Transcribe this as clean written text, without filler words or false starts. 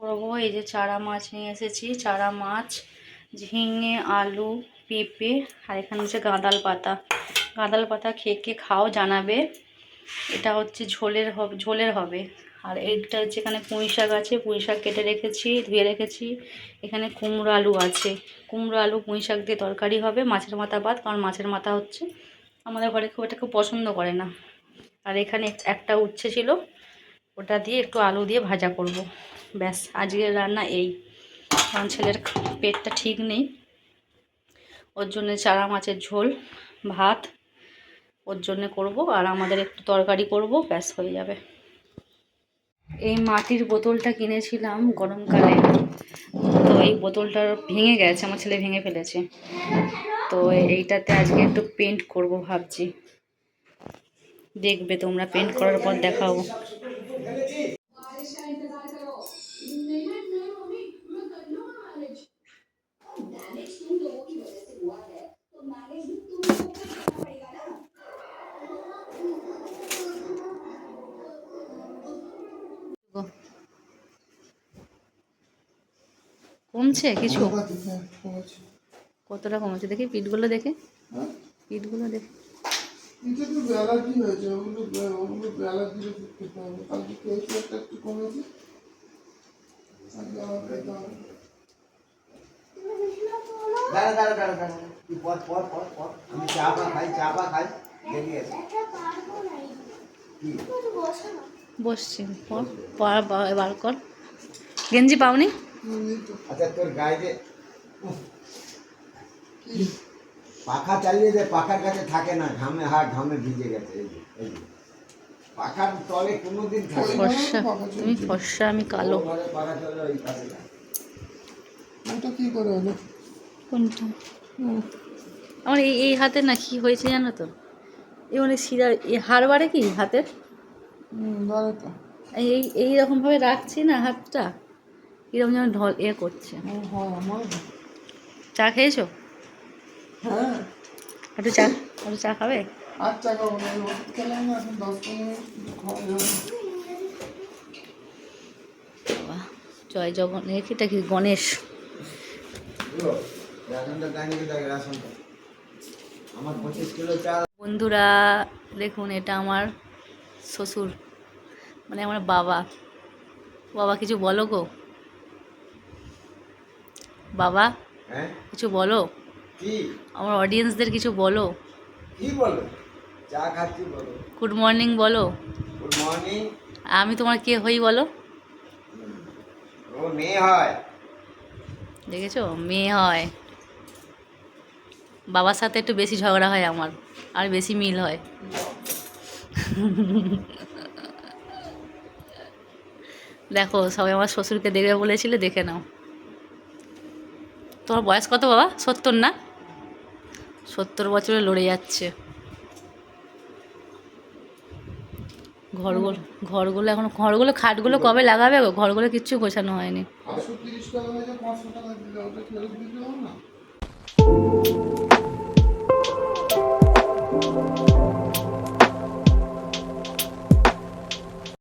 করবো এই যে চারা মাছ নিয়ে এসেছি, চারা মাছ, ঝিঙে, আলু, পেঁপে, আর এখানে হচ্ছে গাঁদাল পাতা। গাঁদাল পাতা খেয়ে খেয়ে খাও, জানাবে। এটা হচ্ছে ঝোলের হবে। আর এইটা হচ্ছে এখানে পুঁই শাক আছে, পুঁই শাক কেটে রেখেছি, ধুয়ে রেখেছি। এখানে কুমড়ো আলু আছে, কুমড়ো আলু পুঁই শাক দিয়ে তরকারি হবে, মাছের মাথা বাদ, কারণ মাছের মাথা হচ্ছে আমাদের ঘরে খুব পছন্দ করে না। আর এখানে একটা উচ্ছে ছিল, ওটা দিয়ে একটু আলু দিয়ে ভাজা করব। ব্যাস, আজকের রান্না এই। কারণ ছেলের পেটটা ঠিক নেই, ওর জন্য চারা মাছের ঝোল, ভাত ওর জন্য করব, আর আমাদের একটু তরকারি করব, ব্যাস হয়ে যাবে। এই মাটির বোতলটা কিনেছিলাম গরমকালে, তো এই বোতলটা ভেঙে গেছে, আমার ছেলে ভেঙে ফেলেছে। তো এইটাতে আজকে একটু পেন্ট করব ভাবছি, দেখবে তোমরা, পেন্ট করার পর দেখাবো। কমছে কিছু? কতটা কমেছে দেখি, পিঠগুলো দেখে, পিঠগুলো দেখে। বসছি, বার কর। গেঞ্জি পাওনি? আচ্ছা, তোর গায়ে যে পাখা চালিয়ে যে পাখার কাছে থাকে না, ঘামে ঘামে ভিজে গেছে। এই যে পাখার তলে কোনোদিন থাকে না। ফর্সা, তুমি ফর্সা, আমি কালো। পাখা চলে ওই পাশে। ওটা কি করে হলো? কোনটা? আমার এই হাতে না কি হয়েছে জানো তো, এই মানে শিরা, এই হাড় বাড়ে কি হাতের, এইরকমভাবে রাখছি না হাতটা, এরকম যেন ঢল করছে। চা খেয়েছো? হ্যাঁ, একটু চা খাবে? আর চা খাবো না, ওষুধ খেলাম না, এখন 10-15 মিনিট খাওয়া যাবে। বাবা, জয় জগন্নাথ, এটা কি গণেশ? বন্ধুরা দেখুন, এটা আমার শ্বশুর, মানে আমার বাবা। বাবা কিছু বলো গো, বাবা কিছু বলো, আমার অডিয়েন্সদের কিছু বলো। কি বলো? চা খাচ্ছি বলো। গুড মর্নিং বলো। Good morning. আমি তোমার কে হই বলো? ও মেয়ে হয়। দেখেছো, মেয়ে হয়। বাবার সাথে একটু বেশি ঝগড়া হয় আমার, আর বেশি মিল হয়। দেখো, সবাই আমার শ্বশুরকে দেখবে বলেছিলে, দেখে নাও। তোমার বয়স কত বাবা? 70 না? 70 বছরে লড়ে যাচ্ছে। ঘরগুলো খাটগুলো কবে লাগাবে গো? ঘরগুলো কিচ্ছু গোছানো হয়নি। 530 টাকা হয়েছে, 500 টাকা দিলে ওটা ফেরত দিতে হবে না?